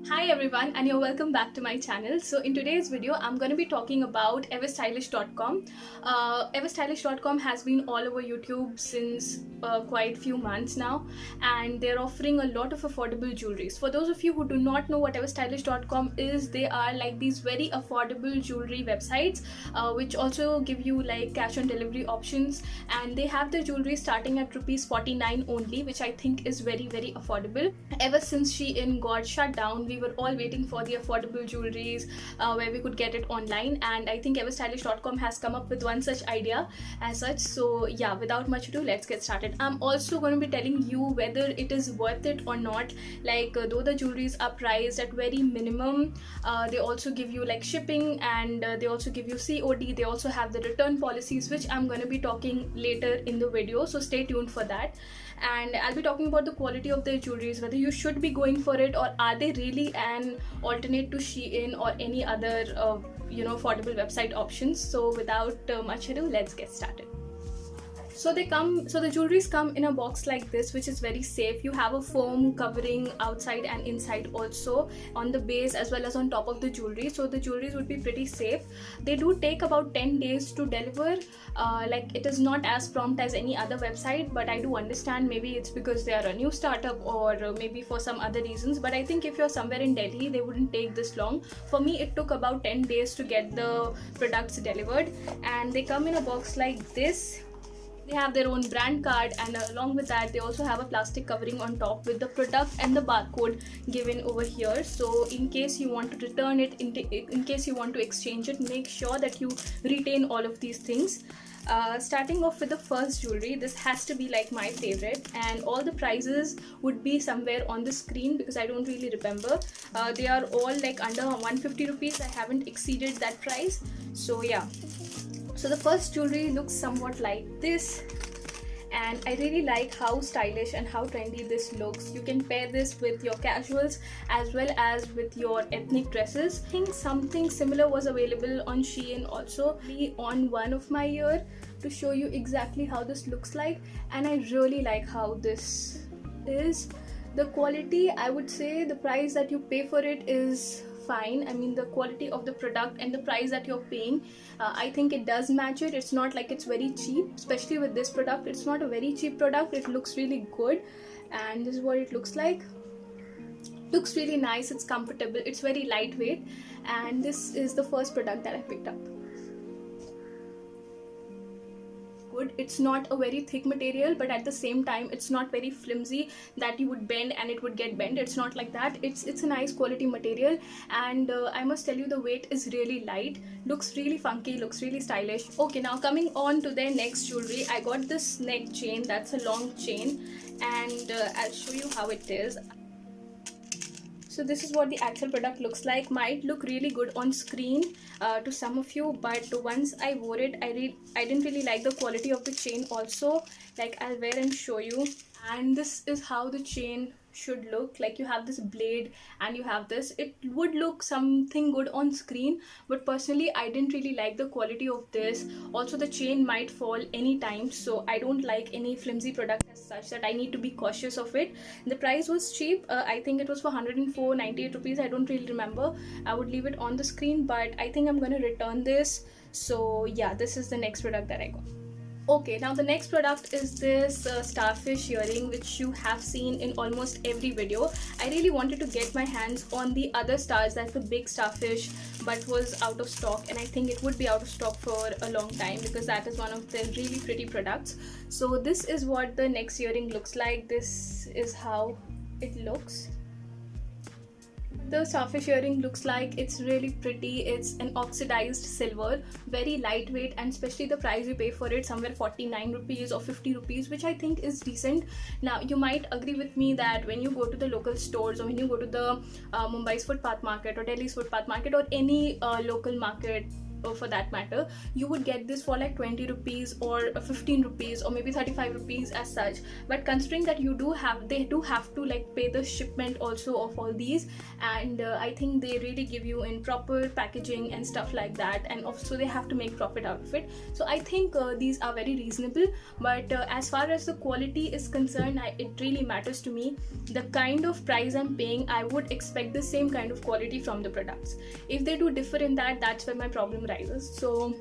Hi everyone, and you're welcome back to my channel. So in today's video I'm going to be talking about everstylish.com. Everstylish.com has been all over YouTube since quite few months now, and they're offering a lot of affordable jewelries. For those of you who do not know what everstylish.com is, they are like these very affordable jewelry websites which also give you like cash on delivery options, and they have the jewelry starting at ₹49 only, which I think is very affordable. Ever since Shein got shut down, we were all waiting for the affordable jewelries where we could get it online, and I think everstylish.com has come up with one such idea as such. So yeah, without much ado, let's get started. I'm also going to be telling you whether it is worth it or not. Though the jewelries are priced at very minimum, they also give you like shipping, and they also give you COD. They also have the return policies, which I'm going to be talking later in the video, so stay tuned for that. And I'll be talking about the quality of their jewelries, whether you should be going for it, or are they really an alternate to Shein or any other affordable website options. So without much ado, let's get started. So the jewelries come in a box like this, which is very safe. You have a foam covering outside and inside also, on the base as well as on top of the jewelry, so the jewelries would be pretty safe. They do take about 10 days to deliver. It is not as prompt as any other website, but I do understand maybe it's because they are a new startup, or maybe for some other reasons. But I think if you're somewhere in Delhi, they wouldn't take this long. For me, it took about 10 days to get the products delivered, and they come in a box like this. They have their own brand card, and along with that they also have a plastic covering on top with the product and the barcode given over here. So in case you want to return it, in case you want to exchange it, make sure that you retain all of these things. Starting off with the first jewelry, this has to be like my favorite, and all the prices would be somewhere on the screen because I don't really remember. They are all like under 150 rupees. I haven't exceeded that price, so yeah. So the first jewelry looks somewhat like this, and I really like how stylish and how trendy this looks. You can pair this with your casuals as well as with your ethnic dresses. I think something similar was available on Shein also, on one of my ear, to show you exactly how this looks like. And I really like how this is. The quality, I would say the price that you pay for it is fine. I mean, the quality of the product and the price that you're paying, I think it does match it. It's not like it's very cheap, especially with this product. It's not a very cheap product. It looks really good, and this is what it looks like. Looks really nice. It's comfortable. It's very lightweight, and this is the first product that I picked up. Good. It's not a very thick material, but at the same time it's not very flimsy that you would bend and it would get bent. It's not like that. It's a nice quality material, and I must tell you, the weight is really light. Looks really funky, looks really stylish. Okay, now coming on to their next jewelry, I got this neck chain. That's a long chain, and I'll show you how it is. So this is what the actual product looks like. Might look really good on screen to some of you, but once I wore it, I didn't really like the quality of the chain also. Like, I'll wear and show you. And this is how the chain should look. Like, you have this blade and you have this. It would look something good on screen, but personally I didn't really like the quality of this. Also, the chain might fall anytime, so I don't like any flimsy product as such, that I need to be cautious of it. The price was cheap. I think it was for 104.98 rupees. I don't really remember. I would leave it on the screen, but I think I'm going to return this. So yeah, this is the next product that I got. Okay, now the next product is this starfish earring, which you have seen in almost every video. I really wanted to get my hands on the other stars, that's the big starfish, but was out of stock, and I think it would be out of stock for a long time because that is one of the really pretty products. So this is what the next earring looks like. This is how it looks. The starfish earring looks like. It's really pretty. It's an oxidized silver, very lightweight, and especially the price you pay for it, somewhere 49 rupees or 50 rupees, which I think is decent. Now, you might agree with me that when you go to the local stores, or when you go to the Mumbai's footpath market or Delhi's footpath market or any local market, for that matter, you would get this for like 20 rupees or 15 rupees or maybe 35 rupees as such. But considering that they do have to like pay the shipment also of all these, and I think they really give you in proper packaging and stuff like that, and also they have to make profit out of it. So I think these are very reasonable. But as far as the quality is concerned, it really matters to me. The kind of price I'm paying, I would expect the same kind of quality from the products. If they do differ in that, that's where my problem rises. So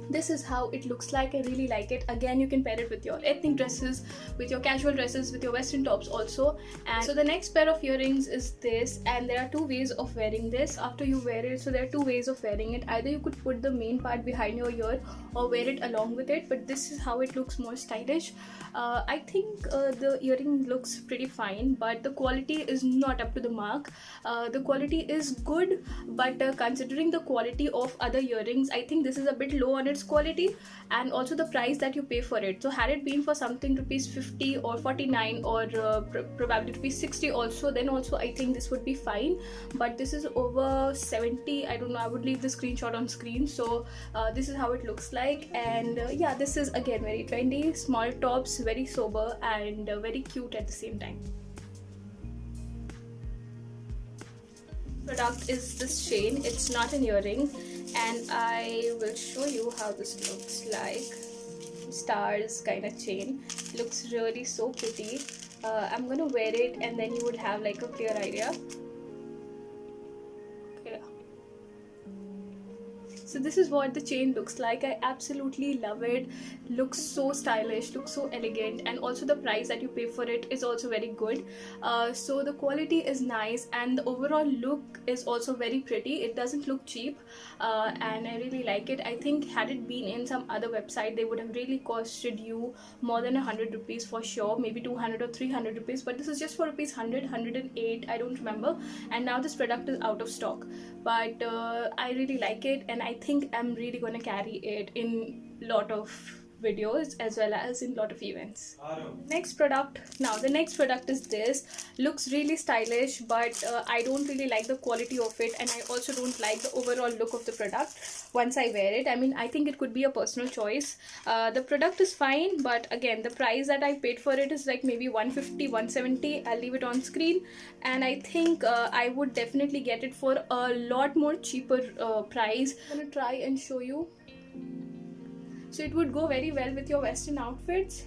this is how it looks like. I really like it. Again, you can pair it with your ethnic dresses, with your casual dresses, with your western tops also. And so the next pair of earrings is this, and there are two ways of wearing this after you wear it. So there are two ways of wearing it. Either you could put the main part behind your ear or wear it along with it, but this is how it looks more stylish. I think the earring looks pretty fine, but the quality is not up to the mark. The quality is good, but considering the quality of other earrings, I think this is a bit low on its quality, and also the price that you pay for it. So had it been for something rupees 50 or 49 or probably rupees 60 also, then also I think this would be fine. But this is over 70. I don't know, I would leave the screenshot on screen. So this is how it looks like. And yeah, this is again very trendy, small tops, very sober and very cute at the same time. Product is this chain. It's not an earring, and I will show you how this looks like. Stars kind of chain, looks really so pretty. I'm gonna wear it and then you would have like a clear idea. Okay, so this is what the chain looks like. I absolutely love it. Looks so stylish, looks so elegant, and also the price that you pay for it is also very good. So the quality is nice, and the overall look is also very pretty. It doesn't look cheap, and I really like it. I think had it been in some other website, they would have really costed you more than 100 rupees for sure, maybe 200 or 300 rupees, but this is just for rupees 100, 108, I don't remember. And now this product is out of stock, but I really like it, and I think I'm really gonna carry it in lot of videos as well as in lot of events. Next product, now the next product is this. Looks really stylish, but I don't really like the quality of it, and I also don't like the overall look of the product once I wear it. I mean, I think it could be a personal choice. The product is fine, but again, the price that I paid for it is like maybe 150, 170. I'll leave it on screen, and I think I would definitely get it for a lot more cheaper price. I'm gonna try and show you. So it would go very well with your western outfits.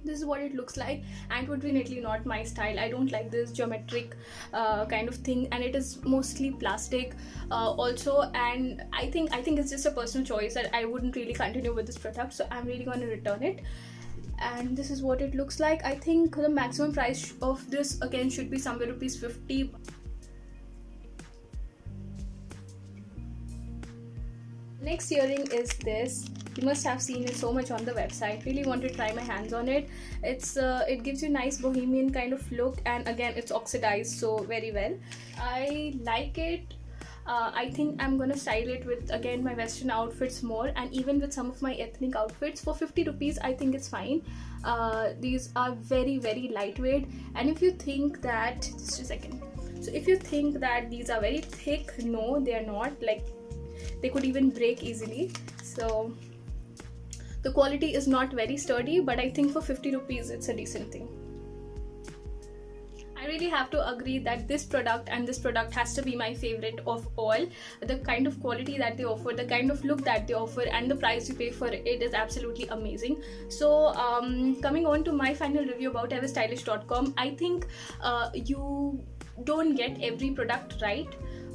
This is what it looks like, and it would definitely not my style. I don't like this geometric kind of thing, and it is mostly plastic also, and I think it's just a personal choice that I wouldn't really continue with this product, so I'm really going to return it. And this is what it looks like. I think the maximum price of this again should be somewhere rupees 50. Next earring is this. You must have seen it so much on the website. Really want to try my hands on it. It gives you nice bohemian kind of look, and again it's oxidized so very well. I like it. I think I'm gonna style it with again my western outfits more, and even with some of my ethnic outfits. For 50 rupees I think it's fine. These are very very lightweight, and if you think that, just a second, so if you think that these are very thick, no, they are not. Like, they could even break easily. So the quality is not very sturdy, but I think for 50 rupees it's a decent thing. I really have to agree that this product and this product has to be my favorite of all. The kind of quality that they offer, the kind of look that they offer, and the price you pay for it is absolutely amazing. So coming on to my final review about everstylish.com, I think you don't get every product right.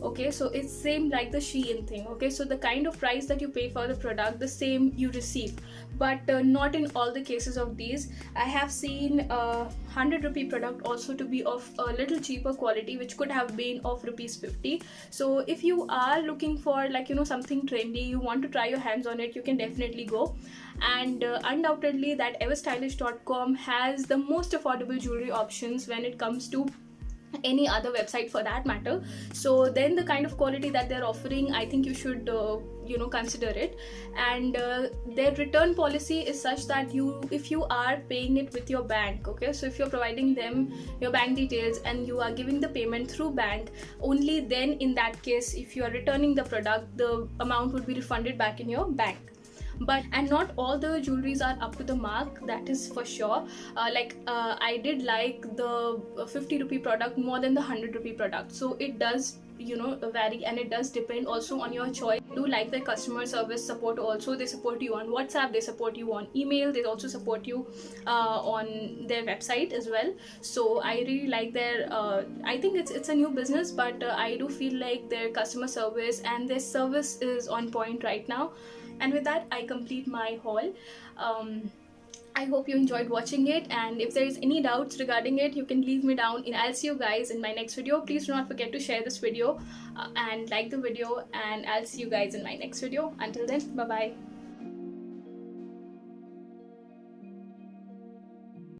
Okay, so it's same like the Shein thing. Okay, so the kind of price that you pay for the product, the same you receive, but not in all the cases of these. I have seen 100 rupee product also to be of a little cheaper quality, which could have been of rupees 50. So if you are looking for, like, you know, something trendy, you want to try your hands on it, you can definitely go. And undoubtedly that everstylish.com has the most affordable jewelry options when it comes to any other website for that matter. So then the kind of quality that they're offering, I think you should consider it. And their return policy is such that if you are paying it with your bank, okay, so if you're providing them your bank details and you are giving the payment through bank, only then in that case, if you are returning the product, the amount would be refunded back in your bank. And not all the jewelries are up to the mark, that is for sure. I did like the 50 rupee product more than the 100 rupee product, so it does vary, and it does depend also on your choice. I do like their customer service support also. They support you on WhatsApp, they support you on email, they also support you on their website as well. So I really like their I think it's a new business, but I do feel like their customer service and their service is on point right now. And with that, I complete my haul. I hope you enjoyed watching it, and if there is any doubts regarding it, you can leave me down, and I'll see you guys in my next video. Please do not forget to share this video and like the video, and I'll see you guys in my next video. Until then, bye bye.